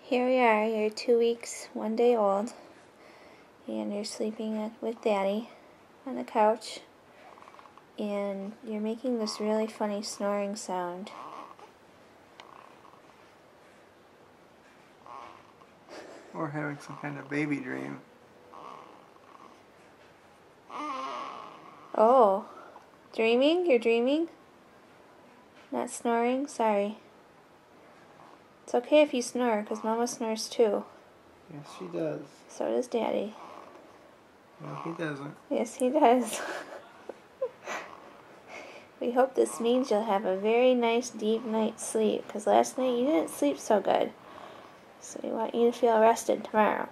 Here we are, you're 2 weeks, 1 day old, and you're sleeping with Daddy on the couch, and you're making this really funny snoring sound. Or having some kind of baby dream. Oh, dreaming? You're dreaming? Not snoring? Sorry. It's okay if you snore, because Mama snores too. Yes, she does. So does Daddy. No, he doesn't. Yes, he does. We hope this means you'll have a very nice deep night's sleep, because last night you didn't sleep so good. So we want you to feel rested tomorrow.